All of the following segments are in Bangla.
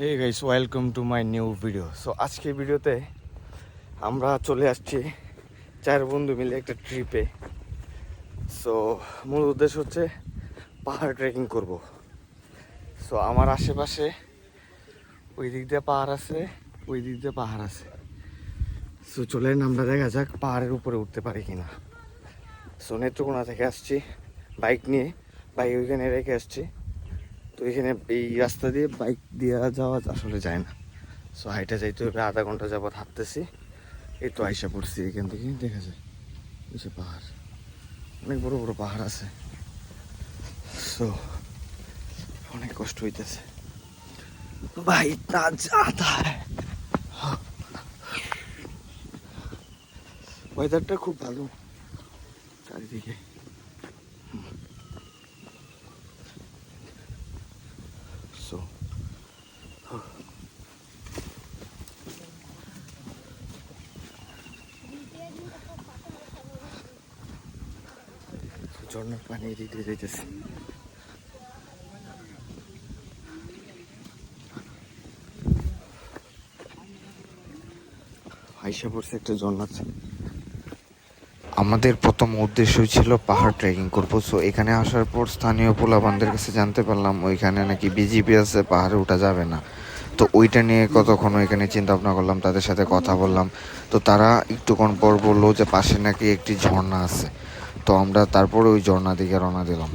Hey guys, welcome to my new video. So আজকে ভিডিওতে আমরা চলে আসছি 4 বন্ধু মিলে একটা ট্রিপে। সো মূল উদ্দেশ্য হচ্ছে পাহাড় ট্রেকিং করব। সো আমার আশেপাশে ওই দিক দিয়ে পাহাড় আছে, ওই দিক দিয়ে পাহাড় আছে। সো চলেন আমরা দেখা যাক পাহাড়ের উপরে উঠতে পারি কিনা। সো নেত্রকোনা থেকে আসছি বাইক নিয়ে, বাইক ওইখানে রেখে আসছি। তো এখানে এই রাস্তা দিয়ে বাইক দিয়ে যাওয়া আসলে যায় না। সো হাইটে যাইতে হবে, আধা ঘন্টা যাবৎ হাঁটতেছি। এই তো আইসা পড়ছি, এখান থেকে দেখা যায় নিচে পাহাড়, অনেক বড় বড় পাহাড় আছে। সো অনেক কষ্ট হইতেছে ভাই, না যাতা। ওয়েদারটা খুব ভালো চারিদিকে। সো ঝর্ণার পানি এদিক দিয়ে যাইতেছে। আইসা পড়ছে একটা ঝর্ণা আছে। আমাদের প্রথম উদ্দেশ্য ছিল পাহাড় ট্রেকিং করবো। সো এখানে আসার পর স্থানীয় পোলাপানদের কাছে জানতে পারলাম ওইখানে নাকি বিজিপি আছে, পাহাড়ে ওঠা যাবে না। তো ওইটা নিয়ে কতক্ষণ ওইখানে চিন্তা ভাবনা করলাম, তাদের সাথে কথা বললাম। তো তারা একটুক্ষণ পর বললো যে পাশে নাকি একটি ঝর্ণা আছে। তো আমরা তারপরে ওই ঝর্ণা দিকে রওনা দিলাম।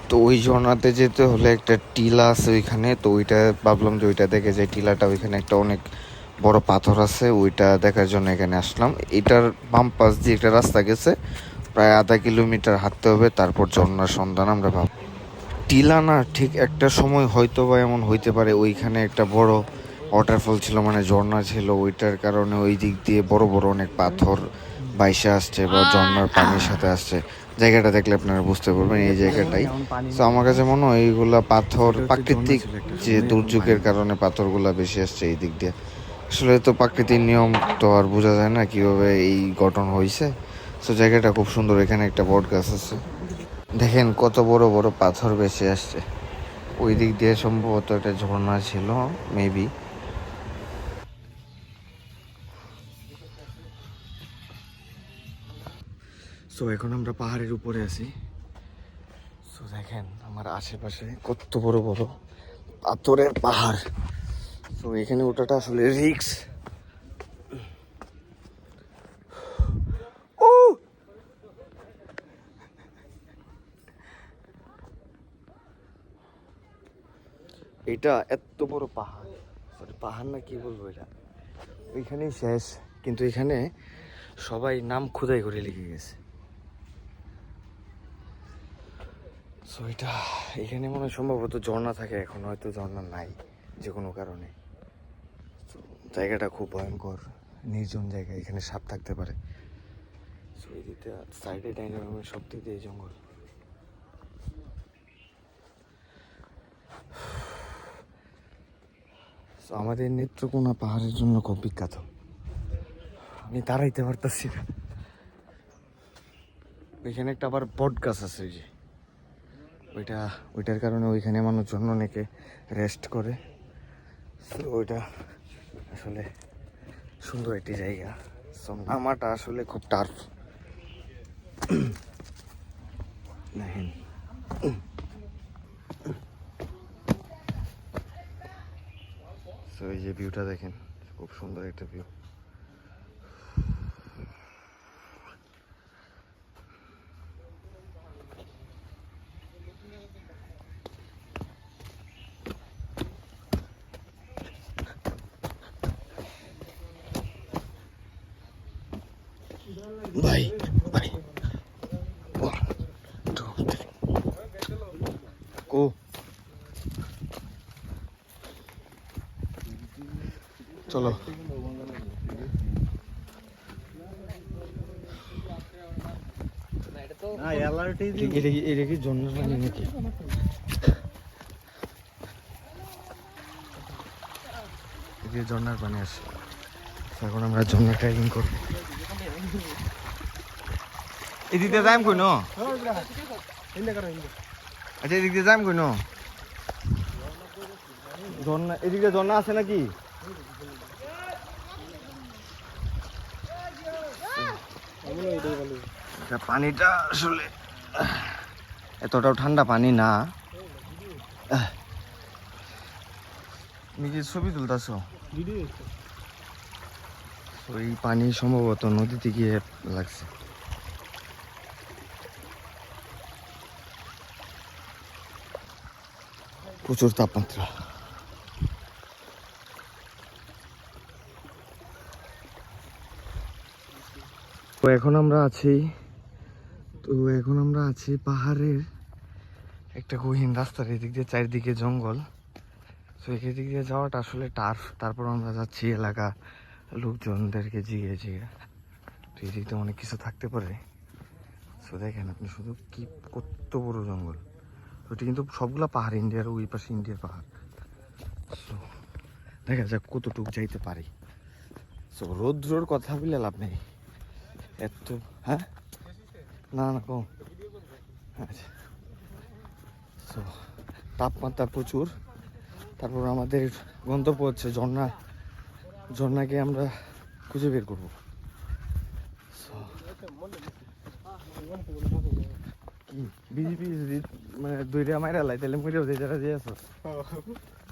তো ওই ঝর্ণাতে যেতে হলে একটা টিলা আছে ওইখানে। তো ওইটা ভাবলাম যে ওইটা দেখে যে টিলাটা, ওইখানে একটা অনেক বড় পাথর আছে, ওইটা দেখার জন্য এখানে আসলাম। এটার বাম পাশ দিয়ে একটা রাস্তা গেছে, প্রায় আধা কিলোমিটার হাঁটতে হবে, তারপর ঝর্ণার সন্ধান আমরা ভাব। টিলা না, ঠিক একটা সময় হয়তো বা এমন হইতে পারে ওইখানে একটা বড় ওয়াটারফল ছিল, মানে ঝর্ণা ছিল। ওইটার কারণে ওই দিক দিয়ে বড় বড় অনেক পাথর বাইসে আসছে বা ঝর্ণার পানির সাথে আসছে। জায়গাটা দেখলে আপনারা বুঝতে পারবেন এই জায়গাটাই। তো আমার কাছে মনে হয় এইগুলা পাথর প্রাকৃতিক যে দুর্যোগের কারণে পাথরগুলা বেশি আসছে এই দিক দিয়ে। আসলে তো প্রাকৃতিক নিয়ম তো আর বোঝা যায় না কিভাবে এই গঠন হয়েছে। তো জায়গাটা খুব সুন্দর, এখানে একটা বট গাছ আছে, দেখেন কত বড় বড় পাথর বেশি আসছে। ওই দিক দিয়ে সম্ভবত একটা ঝর্ণা ছিল, মেবি। সো এখন আমরা পাহাড়ের উপরে আছি। সো দেখেন আমার আশেপাশে কত বড় বড় পাথরের পাহাড়। তো এখানে ওঠাটা আসলে রিস্ক। ও এটা এত বড় পাহাড়, সরি পাহাড় না কি বলবো, এটা ওইখানেই শেষ। কিন্তু এখানে সবাই নাম খোদাই করে লিখে গেছে। সো এটা এখানে মনে হয় সম্ভবত ঝর্ণা থাকে, এখন হয়তো ঝর্ণা নাই যে কোনো কারণে। তো জায়গাটা খুব ভয়ঙ্কর, নির্জন জায়গা, এখানে সাপ থাকতে পারে। সো এই দিকটা সাইডে ডাইনামের সব দিক দিয়ে জঙ্গল। সো আমাদের নেত্রকোনা পাহাড়ের জন্য খুব বিখ্যাত। আমি দাঁড়াইতে পারতেছি না। ওইখানে একটা আবার বট গাছ আছে, ওই যে ওইটার কারণে ওইখানে মানুষজন অনেকে রেস্ট করে। সো ওইটা আসলে সুন্দর একটি জায়গা। সো নামাটা আসলে খুব টাফ। দেখেন সো এই যে ভিউটা দেখেন, খুব সুন্দর একটা ভিউ। ভাই ভাই কো চলো। এটা কি জন্য নাকি? ঝর্ণার পানি আসে। এখন আমরা ঝর্ণা ট্রেকিং করবো। এদিক দিয়ে যাইম কই ন? আচ্ছা এদিক দিয়ে যাইম কই ন? ঝর্ণা এদিকে ঝর্ণা আছে নাকি? পানিটা আসলে এতটাও ঠান্ডা পানি না। নিজের ছবি তুলতেছ? এই পানি সম্ভবত নদীতে গিয়ে লাগছে। প্রচুর তাপমাত্রা। তো এখন আমরা আছি পাহাড়ের একটা গহীন রাস্তার এদিক দিয়ে, চারিদিকে জঙ্গল। তো এদিক দিয়ে যাওয়াটা আসলে টার্ফ। তারপর আমরা যাচ্ছি এলাকা লোকজনদেরকে জিগে তো এদিক দিয়ে অনেক কিছু থাকতে পারে। তো দেখেন আপনি শুধু কি কত বড় জঙ্গল। ওইটা কিন্তু সবগুলা পাহাড়, ইন্ডিয়ার ওই পাশে ইন্ডিয়ার পাহাড়। তো দেখা যাক কতটুক যাইতে পারি। তো রৌদ্রর কথা বলে লাভ নেই এত। হ্যাঁ না কম। আচ্ছা, তো তাপমাত্রা প্রচুর। তারপর আমাদের গন্তব্য হচ্ছে ঝর্ণাকে আমরা খুঁজে বের করবো। কি বিজেপি যদি মানে দইটা মাইরা লাই তাহলে মরেও যে যারা দিয়ে আছো।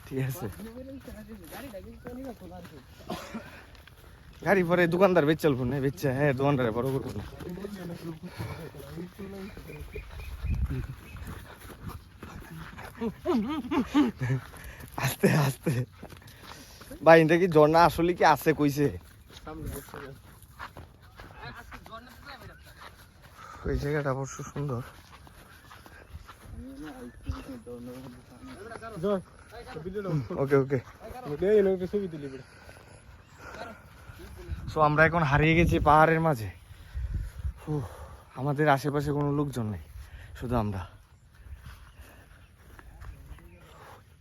ঠিক আছে, গাড়ি পরে দোকানদার বেচ চলবো না, বেচছে হ্যাঁ দোকানদারে বড় করবো না। আস্তে আস্তে ভাই, এটা কি ঝর্ণা আসলে কি আছে কইছে? ওই জায়গাটা অবশ্য সুন্দর। ওকে ওকে। সো আমরা এখন হারিয়ে গেছি পাহাড়ের মাঝে। আমাদের আশেপাশে কোনো লোকজন নেই, শুধু আমরা।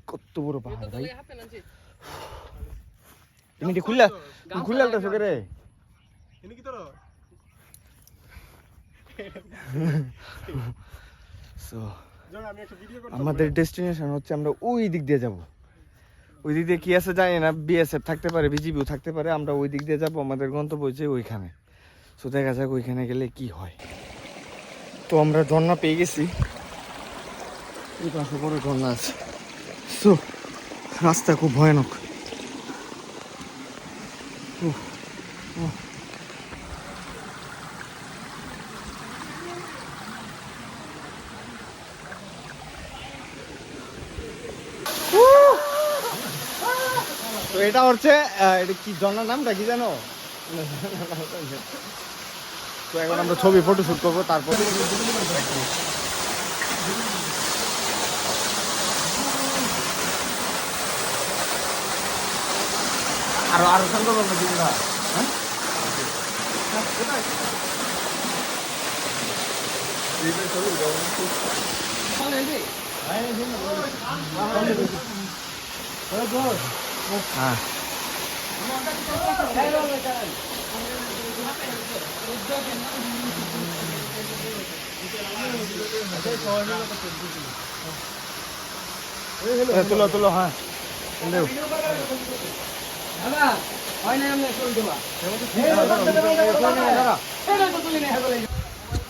কত বড় পাহাড় ভাই! তুমি খুললে আলতাছো কে রে? আমাদের ডেস্টিনেশন হচ্ছে আমরা ওই দিক দিয়ে যাব। ওই দিক দিয়ে কি আছে জানি না, বিএসএফ থাকতে পারে, বিজিবিও থাকতে পারে। আমরা ওই দিক দিয়ে যাবো, আমাদের গন্তব্য হচ্ছে ওইখানে। তো দেখা যাক ওইখানে গেলে কি হয়। তো আমরা ঝর্ণা পেয়ে গেছি, এই পাশে বড় ঝর্ণা আছে। তো রাস্তা খুব ভয়ানক। তো এটা হচ্ছে এটা কি ঝর্ণার নামটা কি জানো? তো এখন আমরা ছবি ফটো শুট করবো, তারপর আরো সুন্দর হবে দিনটা। হ্যাঁ তুলো হ্যাঁ।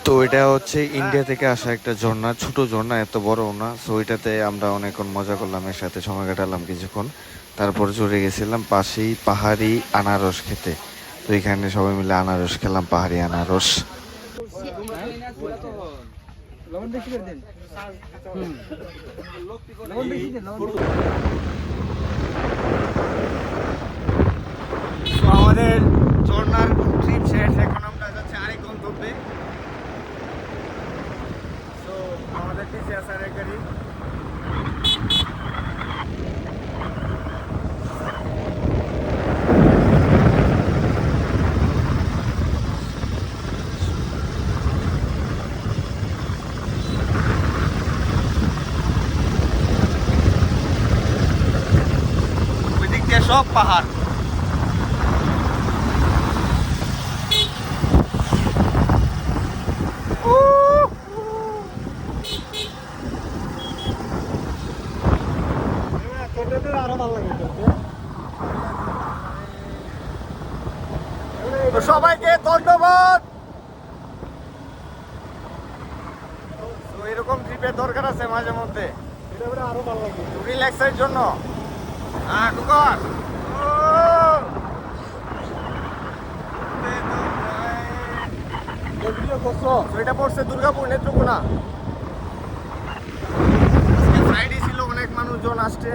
তো এটা হচ্ছে ইন্ডিয়া থেকে আসা একটা ঝর্ণা, ছোট ঝর্ণা, এত বড় না। সো ওইটাতে আমরা অনেকক্ষণ মজা করলাম, এর সাথে সময় কাটালাম কিছুক্ষণ। তারপর চলে গেছিলাম পাশেই পাহাড়ি আনারস খেতে। তো এখানে সবাই মিলে আনারস খেলাম, পাহাড়ি আনারস। আমাদের ঝর্ণার ট্রিপ শেষ, এখন আমরা যাচ্ছি আরেক গন্তব্যে। তো আমাদের পিছিয়ে আছে আরেক গাড়ি। ওই দিক দিয়ে সব পাহাড়। আরো ভালো সবাইকে ধন্যবাদ। তো এরকম ট্রিপের দরকার আছে মাঝে মধ্যে, আরো ভালো লাগে। রিল্যাক্সের জন্য। কুকর ভিডিও করছো? এটা পড়ছে দুর্গাপুর নেত্রকোনা। ফ্রাইডে ছিল, অনেক মানুষজন আসছে।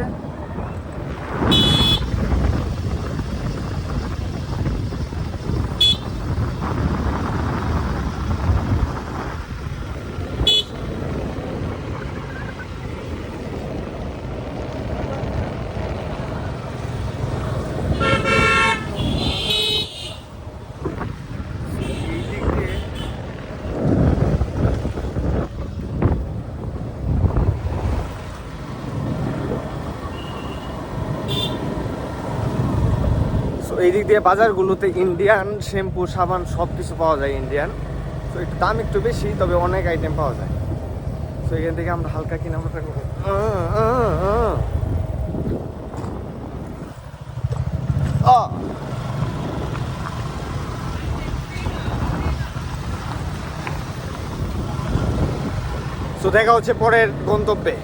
তো এই দিক দিয়ে বাজারগুলোতে ইন্ডিয়ান শ্যাম্পু সাবান সব কিছু পাওয়া যায় ইন্ডিয়ান। তো একটু দাম একটু বেশি, তবে অনেক আইটেম পাওয়া যায়। তো এখান থেকে আমরা হালকা কেনাকাটা করবো। তো দেখা হচ্ছে পরের গন্তব্যে।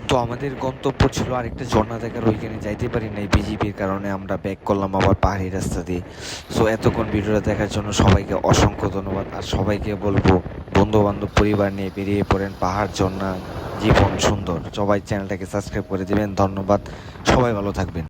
তো আমাদের গন্তব্য ছিল আরেকটা ঝর্ণা দেখার, ওইখানে যাইতে পারি নাই বিজিবির কারণে। আমরা ব্যাক করলাম আবার পাহাড়ি রাস্তা দিয়ে। সো এতক্ষণ ভিডিওটা দেখার জন্য সবাইকে অসংখ্য ধন্যবাদ। আর সবাইকে বলবো বন্ধু বান্ধব পরিবার নিয়ে বেরিয়ে পড়েন, পাহাড় ঝর্ণা জীবন সুন্দর। সবাই চ্যানেলটাকে সাবস্ক্রাইব করে দিবেন। ধন্যবাদ, সবাই ভালো থাকবেন।